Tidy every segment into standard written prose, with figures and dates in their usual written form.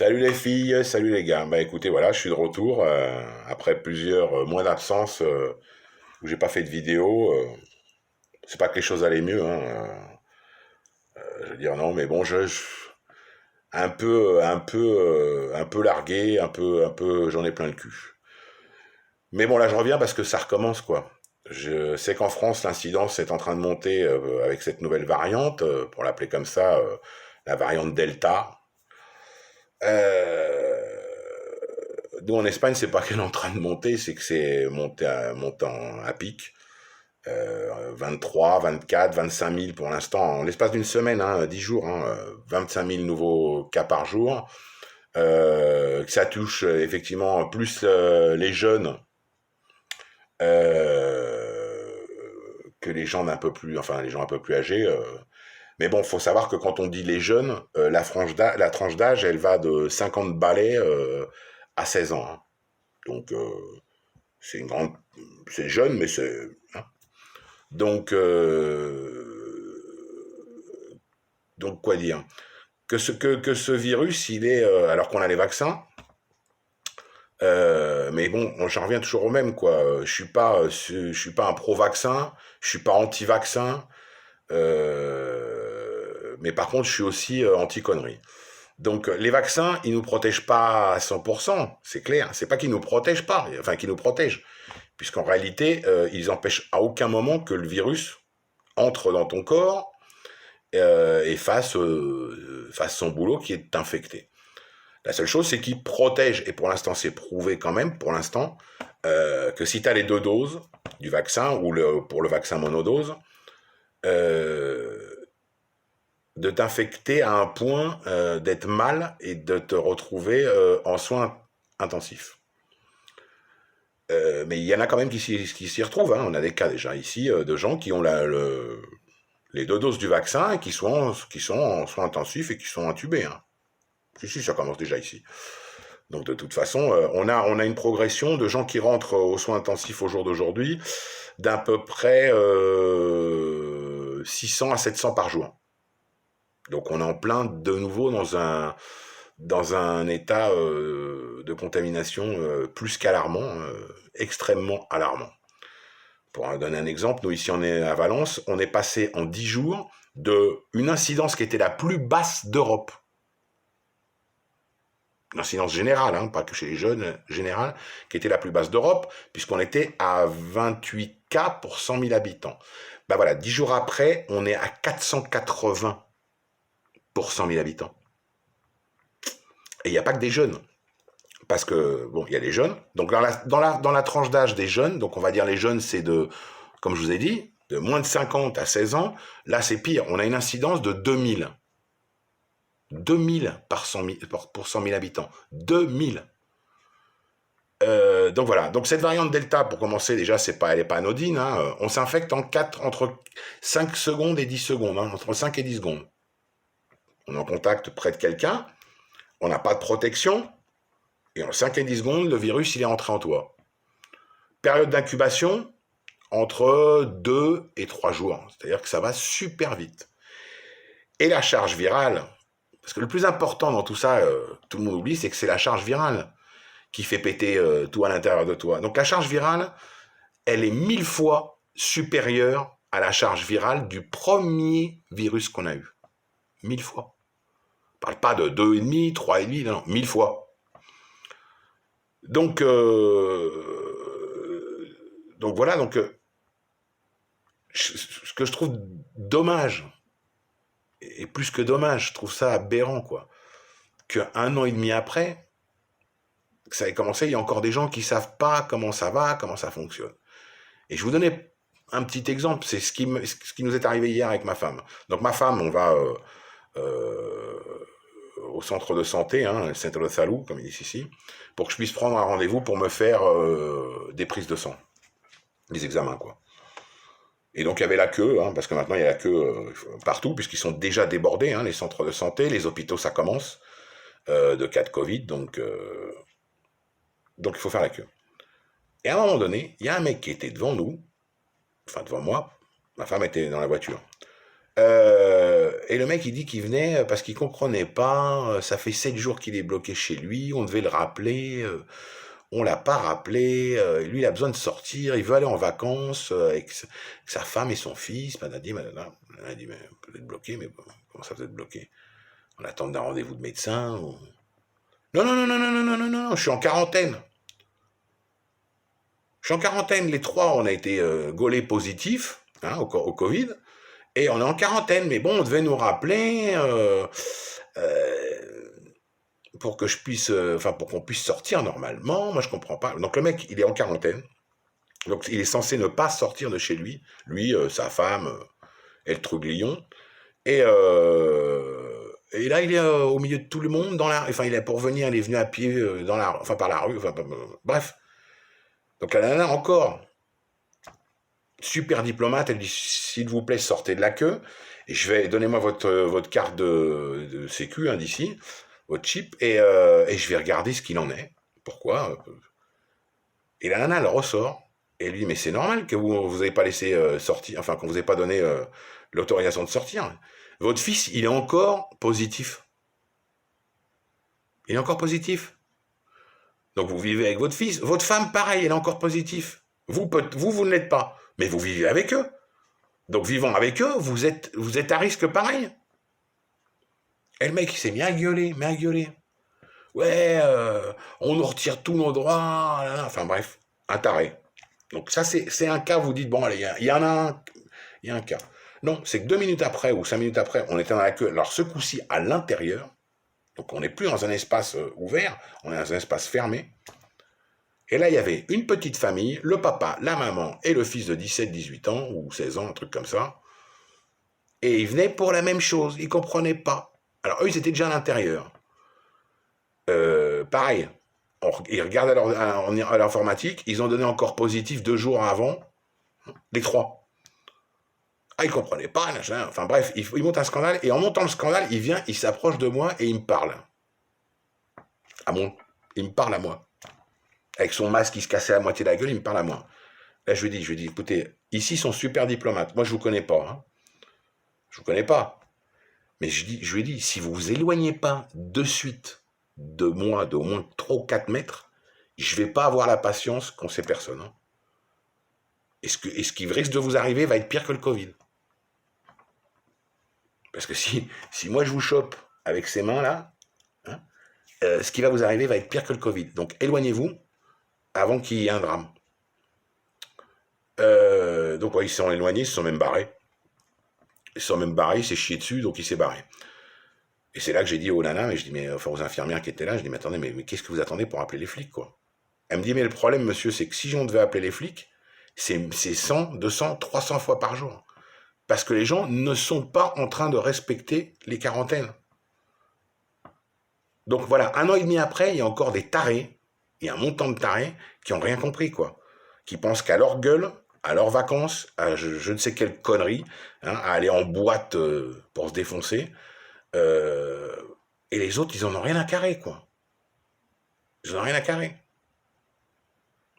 Salut les filles, salut les gars. Bah écoutez, voilà, je suis de retour après plusieurs mois d'absence où j'ai pas fait de vidéo. C'est pas que les choses allaient mieux, hein. Je veux dire non, mais bon, un peu largué, j'en ai plein le cul. Mais bon, là, je reviens parce que ça recommence, quoi. Je sais qu'en France, l'incidence est en train de monter avec cette nouvelle variante, pour l'appeler comme ça, la variante Delta. Euh, Nous en Espagne, c'est pas qu'elle est en train de monter, c'est que c'est montant à pic. 23, 24, 25 000 pour l'instant, en l'espace d'une semaine, hein, 10 jours, hein, 25 000 nouveaux cas par jour. Que ça touche effectivement plus les jeunes euh, que les gens enfin les gens un peu plus âgés. Mais bon, faut savoir que quand on dit les jeunes, la tranche d'âge, elle va de 50 balais à 16 ans, hein. Donc c'est une grande, c'est jeune, mais c'est, hein. Donc donc quoi dire que ce virus, il est alors qu'on a les vaccins. Mais bon, j'en reviens toujours au même, quoi. Je suis pas un pro-vaccin, je suis pas anti-vaccin, mais par contre, je suis aussi anti-conneries. Donc, les vaccins, ils nous protègent pas à 100%, c'est clair. C'est pas qu'ils nous protègent pas, enfin qu'ils nous protègent, puisqu'en réalité, ils empêchent à aucun moment que le virus entre dans ton corps et fasse son boulot qui est d'infecter. La seule chose, c'est qu'ils protègent, et pour l'instant, c'est prouvé quand même, pour l'instant, que si tu as les deux doses du vaccin, ou pour le vaccin monodose, euh, de t'infecter à un point d'être mal et de te retrouver en soins intensifs. Mais il y en a quand même qui s'y retrouvent, hein. On a des cas déjà ici de gens qui ont les deux doses du vaccin et qui sont en soins intensifs et qui sont intubés, hein. Si, ça commence déjà ici. Donc de toute façon, on a une progression de gens qui rentrent aux soins intensifs au jour d'aujourd'hui d'à peu près 600 à 700 par jour. Donc on est en plein de nouveau dans un état de contamination plus qu'alarmant, extrêmement alarmant. Pour donner un exemple, nous ici on est à Valence, on est passé en 10 jours de une incidence qui était la plus basse d'Europe. L'incidence générale, hein, pas que chez les jeunes, générale, qui était la plus basse d'Europe, puisqu'on était à 28 cas pour 100 000 habitants. Ben voilà, 10 jours après, on est à 480 pour 100 000 habitants. Et il n'y a pas que des jeunes. Parce que, bon, il y a les jeunes. Donc, dans la tranche d'âge des jeunes, donc on va dire les jeunes, c'est de, comme je vous ai dit, de moins de 50 à 16 ans. Là, c'est pire. On a une incidence de 2000. 2000 pour 100 000 habitants. 2000. Donc voilà. Donc cette variante Delta, pour commencer, déjà, elle n'est pas anodine, hein. On s'infecte entre 5 secondes et 10 secondes, hein, entre 5 et 10 secondes. On est en contact près de quelqu'un, on n'a pas de protection, et en 5 et 10 secondes, le virus, il est entré en toi. Période d'incubation, entre 2 et 3 jours. C'est-à-dire que ça va super vite. Et la charge virale, parce que le plus important dans tout ça, tout le monde oublie, c'est que c'est la charge virale qui fait péter tout à l'intérieur de toi. Donc la charge virale, elle est 1000 fois supérieure à la charge virale du premier virus qu'on a eu. 1000 fois. On ne parle pas de 2,5, 3,5, non, 1000 fois. Donc, voilà, ce que je trouve dommage, et plus que dommage, je trouve ça aberrant, quoi, qu'un an et demi après, que ça ait commencé, il y a encore des gens qui savent pas comment ça va, comment ça fonctionne. Et je vous donnais un petit exemple, c'est ce qui nous est arrivé hier avec ma femme. Donc ma femme, on va euh, au centre de santé, hein, le centre de salud, comme ils disent ici, pour que je puisse prendre un rendez-vous pour me faire des prises de sang, des examens, quoi. Et donc il y avait la queue, hein, parce que maintenant il y a la queue partout, puisqu'ils sont déjà débordés, hein, les centres de santé, les hôpitaux, ça commence, de cas de Covid, donc il faut faire la queue. Et à un moment donné, il y a un mec qui était devant nous, enfin devant moi, ma femme était dans la voiture, Et le mec, il dit qu'il venait parce qu'il comprenait pas. Ça fait 7 jours qu'il est bloqué chez lui. On devait le rappeler. On l'a pas rappelé. Lui, il a besoin de sortir. Il veut aller en vacances avec sa femme et son fils. Madame a dit, mais vous êtes bloqué, mais bon, comment ça vous êtes bloqué? On attend d'un rendez-vous de médecin ou... Non, non, non, non, non, non, non, non, non, je suis en quarantaine. Je suis en quarantaine. Les trois, on a été gaulés positifs hein, au Covid. Et on est en quarantaine. Mais bon, on devait nous rappeler euh, pour que je puisse, enfin, pour qu'on puisse sortir normalement. Moi, je comprends pas. Donc, le mec, il est en quarantaine. Donc, il est censé ne pas sortir de chez lui. Lui, sa femme et le truglion. Et là, il est au milieu de tout le monde dans la, enfin, il est pour venir, il est venu à pied dans la, enfin par la rue, enfin, bref. Donc la nana encore super diplomate, elle dit s'il vous plaît sortez de la queue et je vais donnez-moi votre carte de sécu hein, d'ici, votre chip et je vais regarder ce qu'il en est. Pourquoi Et la nana elle ressort et elle lui dit mais c'est normal que vous avez pas laissé sortir, enfin qu'on vous ait pas donné l'autorisation de sortir. Votre fils il est encore positif. Il est encore positif. Donc vous vivez avec votre fils. Votre femme, pareil, elle est encore positive. Vous ne l'êtes pas. Mais vous vivez avec eux. Donc vivant avec eux, vous êtes à risque pareil. Et le mec, il s'est mis à gueuler, Ouais, on nous retire tous nos droits. Là, là. Enfin bref, un taré. Donc ça, c'est un cas, vous dites, bon, allez, il y en a un, il y a un cas. Non, c'est que 2 minutes après ou 5 minutes après, on était dans la queue. Alors ce coup-ci, à l'intérieur, donc on n'est plus dans un espace ouvert, on est dans un espace fermé. Et là, il y avait une petite famille, le papa, la maman et le fils de 17-18 ans, ou 16 ans, un truc comme ça. Et ils venaient pour la même chose, ils ne comprenaient pas. Alors eux, ils étaient déjà à l'intérieur. Pareil, ils regardent à l'informatique, ils ont donné encore positif 2 jours avant, les trois. Ah, ils ne comprenaient pas, machin. Enfin bref, ils montent un scandale, et en montant le scandale, il vient, il s'approche de moi et il me parle. Ah bon? Il me parle à moi. Avec son masque qui se cassait à moitié la gueule, il me parle à moi. Là, je lui dis, écoutez, ici, ils sont super diplomates. Moi, je ne vous connais pas. Hein. Je ne vous connais pas. Mais je lui ai dit, si vous vous éloignez pas de suite de moi d'au moins 3 ou 4 mètres, je ne vais pas avoir la patience qu'ont ces personnes. Hein. Et ce qui risque de vous arriver va être pire que le Covid. Parce que si moi je vous chope avec ces mains-là, hein, ce qui va vous arriver va être pire que le Covid. Donc éloignez-vous avant qu'il y ait un drame. Donc ouais, ils se sont éloignés, ils se sont même barrés. Ils se sont même barrés, il s'est chié dessus, donc il s'est barré. Et c'est là que j'ai dit aux nanas, enfin aux infirmières qui étaient là, je dis, mais attendez, mais qu'est-ce que vous attendez pour appeler les flics, quoi? Elle me dit, mais le problème, monsieur, c'est que si on devait appeler les flics, c'est 100, 200, 300 fois par jour. Parce que les gens ne sont pas en train de respecter les quarantaines. Donc voilà, 1 an et demi après, il y a encore des tarés, il y a un montant de tarés qui n'ont rien compris, quoi. Qui pensent qu'à leur gueule, à leurs vacances, à je ne sais quelle connerie, hein, à aller en boîte pour se défoncer, euh, et les autres, ils en ont rien à carrer, quoi. Ils en ont rien à carrer.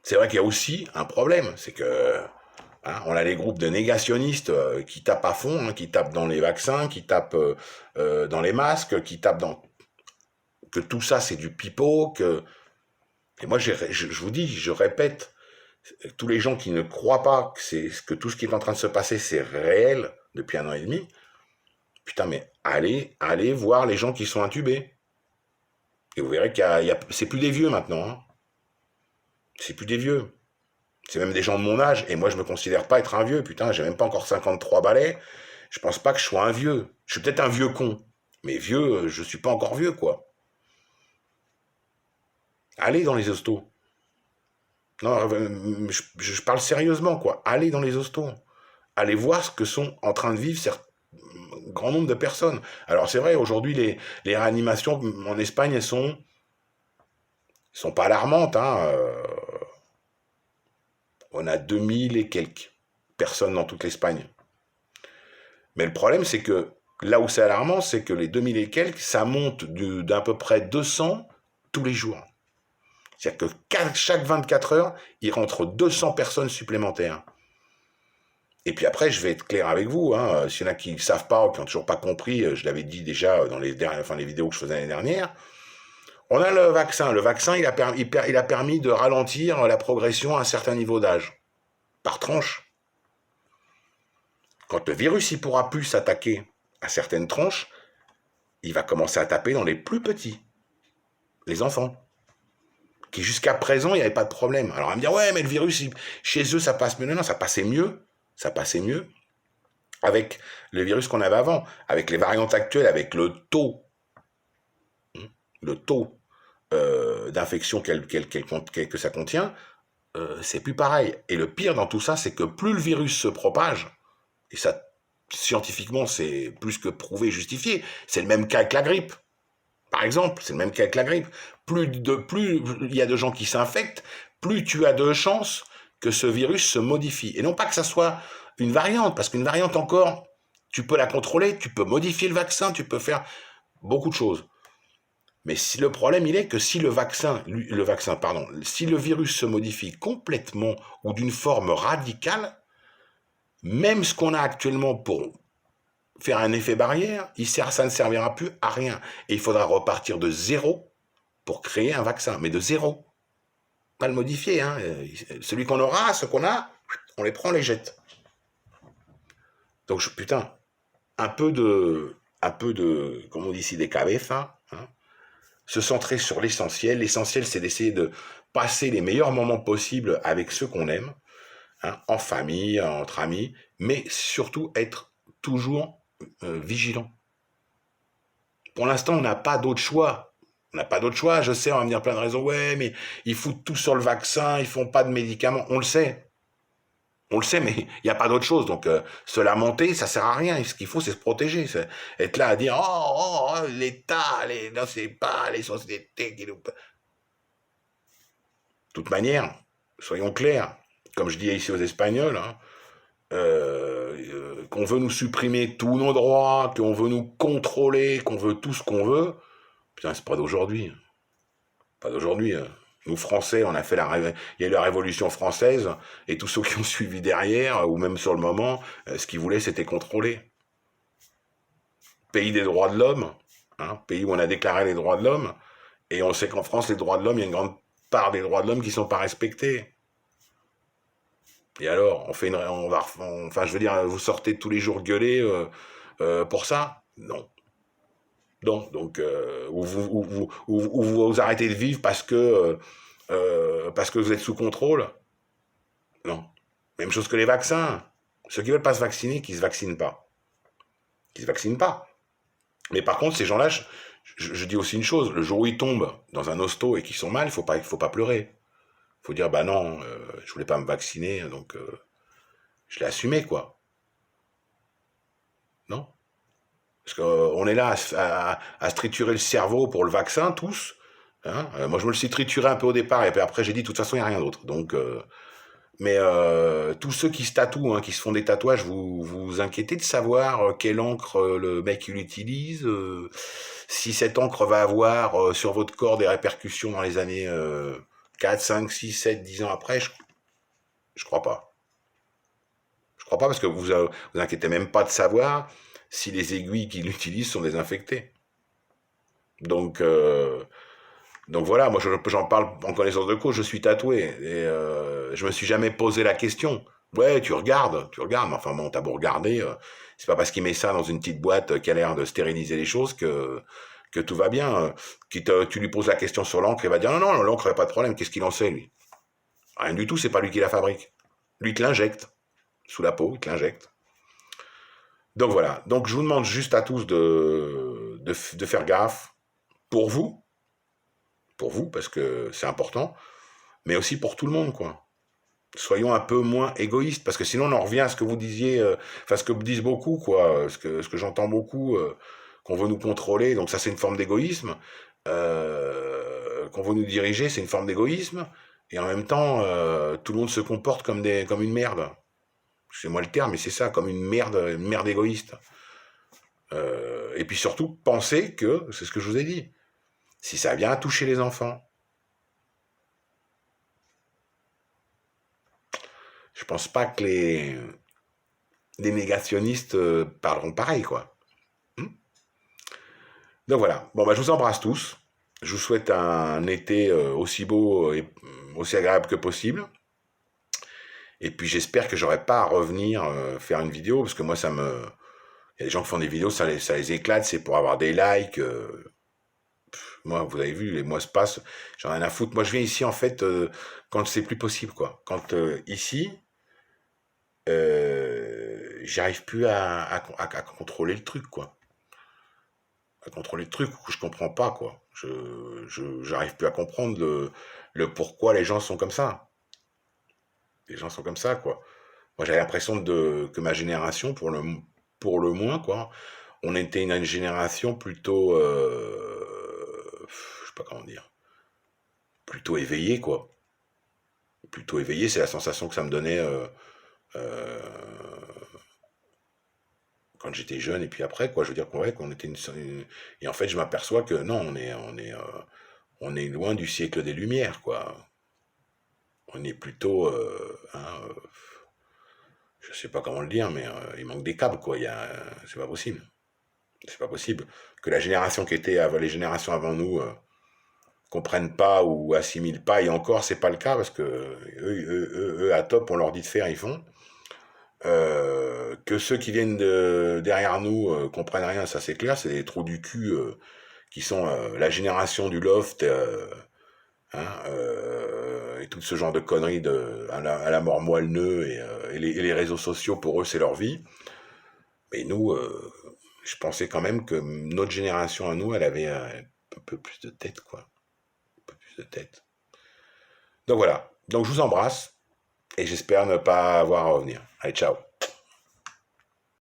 C'est vrai qu'il y a aussi un problème, c'est que hein, on a les groupes de négationnistes qui tapent à fond, hein, qui tapent dans les vaccins, qui tapent dans les masques, qui tapent dans que tout ça c'est du pipeau, que et moi je vous dis, je répète, tous les gens qui ne croient pas que tout ce qui est en train de se passer c'est réel depuis 1 an et demi, putain mais allez voir les gens qui sont intubés et vous verrez c'est plus des vieux maintenant, hein. C'est plus des vieux. C'est même des gens de mon âge, et moi je me considère pas être un vieux, putain, j'ai même pas encore 53 balais, je pense pas que je sois un vieux. Je suis peut-être un vieux con, mais vieux, je suis pas encore vieux, quoi. Allez dans les hostos. Non, je parle sérieusement, quoi. Allez dans les hostos. Allez voir ce que sont en train de vivre un grand nombre de personnes. Alors c'est vrai, aujourd'hui, les réanimations en Espagne, sont pas alarmantes, hein. On a 2000 et quelques personnes dans toute l'Espagne. Mais le problème, c'est que là où c'est alarmant, c'est que les 2000 et quelques, ça monte d'à peu près 200 tous les jours. C'est-à-dire que chaque 24 heures, il rentre 200 personnes supplémentaires. Et puis après, je vais être clair avec vous, hein, s'il y en a qui ne savent pas ou qui n'ont toujours pas compris, je l'avais dit déjà dans les vidéos que je faisais l'année dernière, on a le vaccin. Le vaccin, il a permis de ralentir la progression à un certain niveau d'âge, par tranche. Quand le virus il pourra plus s'attaquer à certaines tranches, il va commencer à taper dans les plus petits, les enfants, qui jusqu'à présent, il n'y avait pas de problème. Alors on va me dire, ouais, mais le virus, chez eux, ça passe mieux. Non, non, ça passait mieux avec le virus qu'on avait avant, avec les variantes actuelles, avec le taux d'infection que ça contient, c'est plus pareil. Et le pire dans tout ça, c'est que plus le virus se propage, et ça, scientifiquement, c'est plus que prouvé, justifié, c'est le même cas avec la grippe. Par exemple, c'est le même cas avec la grippe. Plus il y a de gens qui s'infectent, plus tu as de chances que ce virus se modifie. Et non pas que ça soit une variante, parce qu'une variante encore, tu peux la contrôler, tu peux modifier le vaccin, tu peux faire beaucoup de choses. Mais si le problème, il est que si si le virus se modifie complètement ou d'une forme radicale, même ce qu'on a actuellement pour faire un effet barrière, ça ne servira plus à rien. Et il faudra repartir de zéro pour créer un vaccin, mais de zéro. Pas le modifier, hein. Celui qu'on aura, ce qu'on a, on les prend, on les jette. Donc, putain, comme on dit ici, des cabezas, hein, se centrer sur l'essentiel. L'essentiel, c'est d'essayer de passer les meilleurs moments possibles avec ceux qu'on aime, hein, en famille, entre amis, mais surtout être toujours vigilant. Pour l'instant, on n'a pas d'autre choix. On n'a pas d'autre choix. Je sais, on va me dire plein de raisons. Ouais, mais ils foutent tout sur le vaccin, ils font pas de médicaments. On le sait. On le sait, mais il n'y a pas d'autre chose. Donc, se lamenter, ça sert à rien. Ce qu'il faut, c'est se protéger. C'est être là à dire, l'État, non, c'est pas les sociétés qui nous... De toute manière, soyons clairs, comme je dis ici aux Espagnols, hein, qu'on veut nous supprimer tous nos droits, qu'on veut nous contrôler, qu'on veut tout ce qu'on veut, putain, c'est pas d'aujourd'hui. Pas d'aujourd'hui. Nous, Français, on a fait il y a eu la Révolution française, et tous ceux qui ont suivi derrière, ou même sur le moment, ce qu'ils voulaient, c'était contrôler. Pays des droits de l'homme, hein, pays où on a déclaré les droits de l'homme, et on sait qu'en France, les droits de l'homme, il y a une grande part des droits de l'homme qui ne sont pas respectés. Et alors, enfin, je veux dire, vous sortez tous les jours gueuler pour ça? Non. Non, donc, vous arrêtez de vivre parce que vous êtes sous contrôle. Non. Même chose que les vaccins. Ceux qui veulent pas se vacciner, qui se vaccinent pas. Qui se vaccinent pas. Mais par contre, ces gens-là, je dis aussi une chose, le jour où ils tombent dans un hosto et qu'ils sont mal, il faut pas pleurer. Il faut dire, bah non, je voulais pas me vacciner, donc je l'ai assumé, quoi. Non. Parce qu'on est là à se triturer le cerveau pour le vaccin, tous. Hein. Moi, je me le suis trituré un peu au départ, et puis après, j'ai dit, de toute façon, il n'y a rien d'autre. Donc, mais tous ceux qui se tatouent, hein, qui se font des tatouages, vous inquiétez de savoir quelle encre le mec il utilise, si cette encre va avoir sur votre corps des répercussions dans les années 4, 5, 6, 7, 10 ans après, je crois pas. Je crois pas parce que vous inquiétez même pas de savoir si les aiguilles qu'il utilise sont désinfectées. Donc, euh, donc voilà, moi j'en parle en connaissance de cause, je suis tatoué et je me suis jamais posé la question. Ouais, tu regardes, mais enfin bon, t'as beau regarder, c'est pas parce qu'il met ça dans une petite boîte qui a l'air de stériliser les choses que tout va bien. Tu lui poses la question sur l'encre, il va dire non, non, l'encre, il n'y a pas de problème, qu'est-ce qu'il en sait lui? Rien du tout, c'est pas lui qui la fabrique. Lui, il te l'injecte sous la peau, il te l'injecte. Donc voilà, donc je vous demande juste à tous de faire gaffe pour vous, parce que c'est important, mais aussi pour tout le monde, quoi. Soyons un peu moins égoïstes, parce que sinon on en revient à ce que vous disiez, enfin ce que disent beaucoup, quoi, ce que j'entends beaucoup, qu'on veut nous contrôler, donc ça c'est une forme d'égoïsme, qu'on veut nous diriger, c'est une forme d'égoïsme, et en même temps, tout le monde se comporte comme une merde. C'est moi le terme, mais c'est ça, comme une merde égoïste. Et puis surtout, pensez que, c'est ce que je vous ai dit, si ça vient à toucher les enfants, je pense pas que des négationnistes parleront pareil, quoi. Hmm. Donc voilà. Bon, bah, je vous embrasse tous. Je vous souhaite un été aussi beau et aussi agréable que possible. Et puis j'espère que j'aurai pas à revenir faire une vidéo, parce que moi, ça me... Il y a des gens qui font des vidéos, ça les éclate, c'est pour avoir des likes. Moi, vous avez vu, les mois se passent, j'en ai rien à foutre. Moi, je viens ici, en fait, quand c'est plus possible, quoi. Quand ici, j'arrive plus à contrôler le truc, quoi. À contrôler le truc, je comprends pas, quoi. J'arrive plus à comprendre le pourquoi les gens sont comme ça. Les gens sont comme ça, quoi. Moi, j'avais l'impression que ma génération, pour le moins, quoi, on était une génération plutôt, je sais pas comment dire, plutôt éveillée, quoi. Plutôt éveillée, c'est la sensation que ça me donnait euh, quand j'étais jeune et puis après, quoi. Je veux dire qu'on était et en fait, je m'aperçois que non, on est loin du siècle des Lumières, quoi. On est plutôt, je sais pas comment le dire, mais il manque des câbles, quoi. C'est pas possible. C'est pas possible que la génération qui était avant les générations avant nous comprennent pas ou assimilent pas. Et encore, c'est pas le cas parce que eux, à top, on leur dit de faire, ils font. Que ceux qui viennent derrière nous comprennent rien, ça c'est clair, c'est des trous du cul qui sont la génération du loft hein, et tout ce genre de conneries à la mort moelle-neu et les réseaux sociaux pour eux c'est leur vie. Mais nous, je pensais quand même que notre génération à nous, elle avait un peu plus de tête, quoi. Un peu plus de tête. Donc voilà. Donc je vous embrasse et j'espère ne pas avoir à revenir. Allez, ciao.